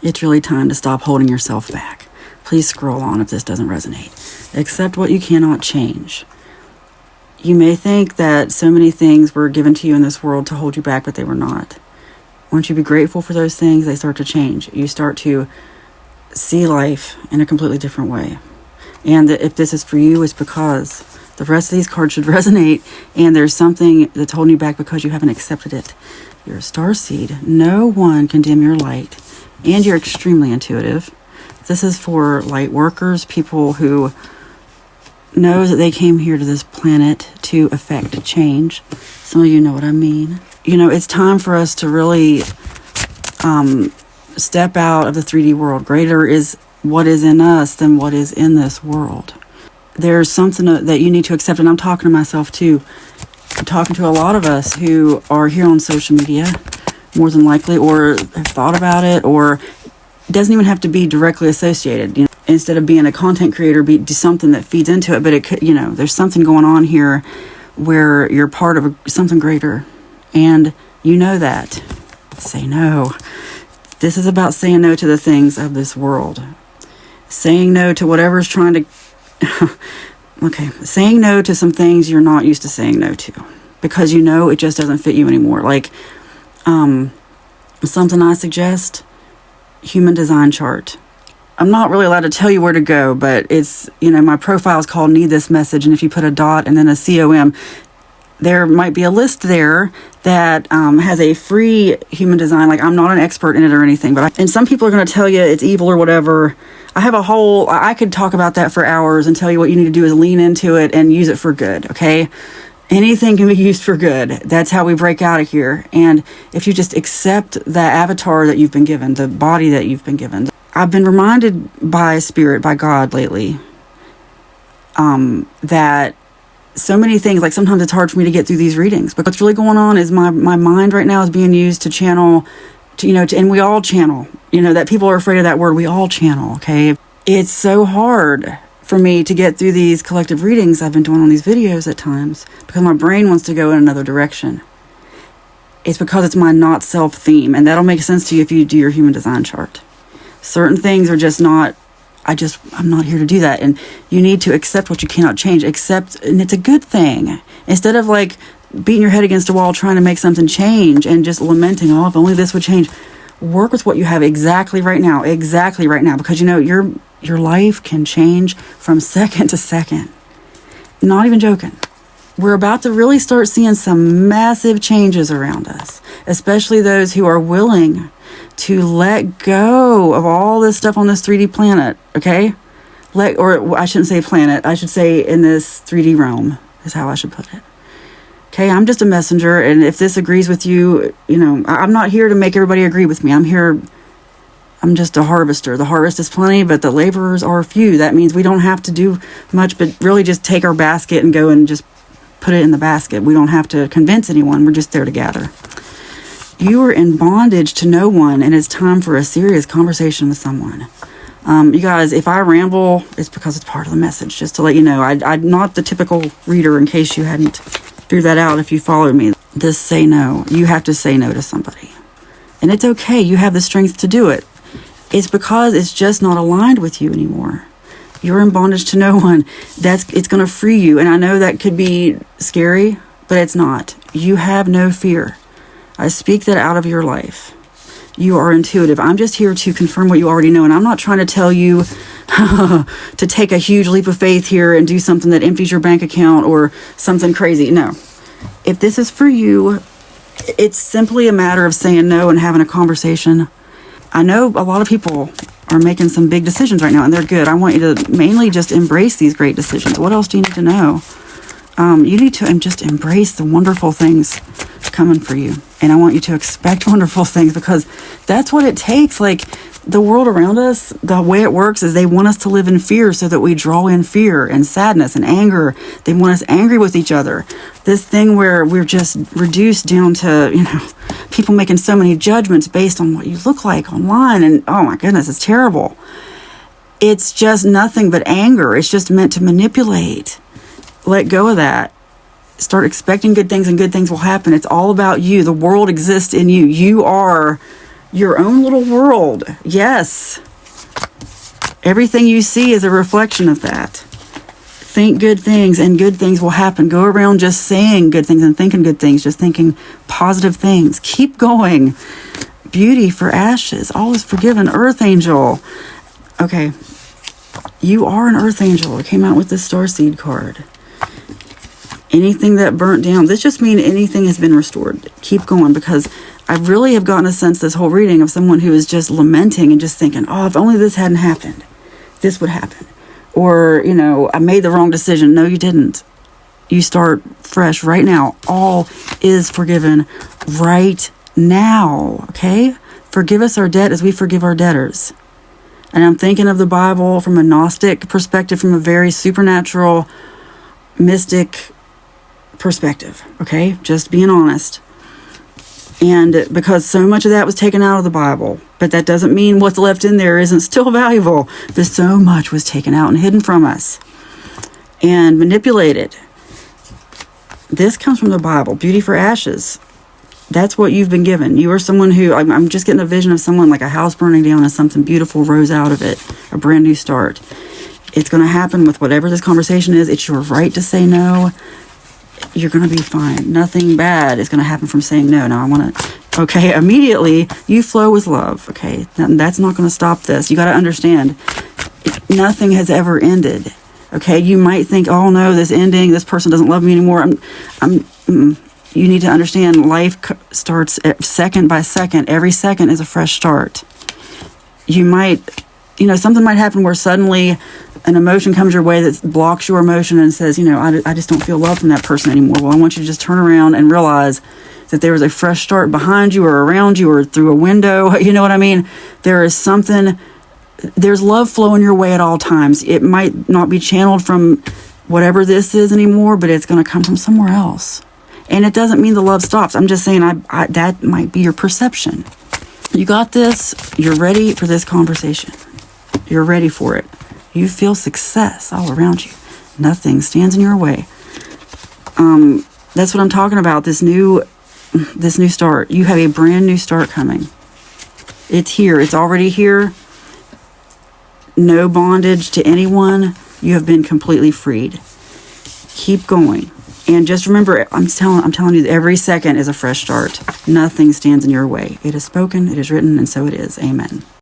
It's really time to stop holding yourself back. Please scroll on if this doesn't resonate. Accept what you cannot change. You may think that so many things were given to you in this world to hold you back, but they were not. Once you be grateful for those things, they start to change. You start to see life in a completely different way. And if this is for you, it's because the rest of these cards should resonate, and there's something that's holding you back because you haven't accepted it. You're a starseed. No one can dim your light, and you're extremely intuitive. This is for light workers, people who know that they came here to this planet to affect change. Some of you know what I mean. You know, it's time for us to really step out of the 3D world. Greater is what is in us than what is in this world. There's something that you need to accept, and I'm talking to myself too. I'm talking to a lot of us who are here on social media, more than likely, or have thought about it, or it doesn't even have to be directly associated. You know, instead of being a content creator, do something that feeds into it. But it could, you know, there's something going on here where you're part of something greater, and you know that. Say no. This is about saying no to the things of this world. Saying no to whatever's trying to... Okay, saying no to some things you're not used to saying no to. Because you know it just doesn't fit you anymore. Like, something I suggest, human design chart. I'm not really allowed to tell you where to go, but it's, you know, my profile is called Need This Message, and if you put a dot and then a COM, there might be a list there that has a free human design. Like, I'm not an expert in it or anything, but and some people are going to tell you it's evil or whatever. I could talk about that for hours and tell you what you need to do is lean into it and use it for good, okay? Anything can be used for good. That's how we break out of here. And if you just accept the avatar that you've been given, the body that you've been given. I've been reminded by Spirit, by God lately, that so many things, like sometimes it's hard for me to get through these readings. But what's really going on is my mind right now is being used to channel, and we all channel. You know, that people are afraid of that word. We all channel, okay? It's so hard for me to get through these collective readings I've been doing on these videos at times because my brain wants to go in another direction. It's because it's my not self theme, and that'll make sense to you if you do your human design chart. Certain things are just not, I'm not here to do that. And you need to accept what you cannot change. And it's a good thing. Instead of like beating your head against a wall trying to make something change and just lamenting, oh, if only this would change. Work with what you have exactly right now, because you know your life can change from second to second. Not even joking. We're about to really start seeing some massive changes around us, especially those who are willing to let go of all this stuff on this 3D planet, okay? Or I shouldn't say planet, I should say in this 3D realm is how I should put it. Okay, I'm just a messenger, and if this agrees with you, you know, I'm not here to make everybody agree with me. I'm just a harvester. The harvest is plenty, but the laborers are few. That means we don't have to do much, but really just take our basket and go and just put it in the basket. We don't have to convince anyone. We're just there to gather. You are in bondage to no one, and it's time for a serious conversation with someone. You guys, if I ramble, it's because it's part of the message, just to let you know. I'm not the typical reader, in case you hadn't figured that out if you followed me. Just say no. You have to say no to somebody. And it's okay. You have the strength to do it. It's because it's just not aligned with you anymore. You're in bondage to no one. It's going to free you. And I know that could be scary, but it's not. You have no fear. I speak that out of your life. You are intuitive. I'm just here to confirm what you already know. And I'm not trying to tell you to take a huge leap of faith here and do something that empties your bank account or something crazy. No. If this is for you, it's simply a matter of saying no and having a conversation. I know a lot of people are making some big decisions right now, and they're good. I want you to mainly just embrace these great decisions. What else do you need to know? You need to just embrace the wonderful things coming for you. And I want you to expect wonderful things, because that's what it takes. Like, the world around us, the way it works is they want us to live in fear so that we draw in fear and sadness and anger. They want us angry with each other. This thing where we're just reduced down to, people making so many judgments based on what you look like online. And oh my goodness, it's terrible. It's just nothing but anger. It's just meant to manipulate. Let go of that. Start expecting good things, and good things will happen. It's all about you. The world exists in you. You are your own little world. Yes. Everything you see is a reflection of that. Think good things and good things will happen. Go around just saying good things and thinking good things, just thinking positive things. Keep going. Beauty for ashes, all is forgiven. Earth angel. Okay, you are an earth angel. It came out with this starseed card. Anything that burnt down, this just means anything has been restored. Keep going, because I really have gotten a sense this whole reading of someone who is just lamenting and just thinking, oh, if only this hadn't happened, this would happen. Or, you know, I made the wrong decision. No, you didn't. You start fresh right now. All is forgiven right now, okay? Forgive us our debt as we forgive our debtors. And I'm thinking of the Bible from a Gnostic perspective, from a very supernatural, mystic perspective, okay? Just being honest. And because so much of that was taken out of the Bible, but that doesn't mean what's left in there isn't still valuable. But so much was taken out and hidden from us and manipulated. This comes from the Bible. Beauty for ashes. That's what you've been given. You are someone who, I'm just getting a vision of someone like a house burning down and something beautiful rose out of it. A brand new start. It's going to happen with whatever this conversation is. It's your right to say no. You're going to be fine. Nothing bad is going to happen from saying no. Now I want to, okay, immediately you flow with love. Okay. That's not going to stop this. You got to understand, nothing has ever ended. Okay. You might think, oh no, this ending, this person doesn't love me anymore. You need to understand life starts second by second. Every second is a fresh start. You might, something might happen where suddenly an emotion comes your way that blocks your emotion and says, I just don't feel love from that person anymore. Well, I want you to just turn around and realize that there is a fresh start behind you or around you or through a window. You know what I mean? There is something, there's love flowing your way at all times. It might not be channeled from whatever this is anymore, but it's going to come from somewhere else. And it doesn't mean the love stops. I'm just saying that might be your perception. You got this. You're ready for this conversation. You're ready for it. You feel success all around you. Nothing stands in your way. That's what I'm talking about. This new start. You have a brand new start coming. It's here. It's already here. No bondage to anyone. You have been completely freed. Keep going. And just remember, I'm telling you, every second is a fresh start. Nothing stands in your way. It is spoken, it is written, and so it is. Amen.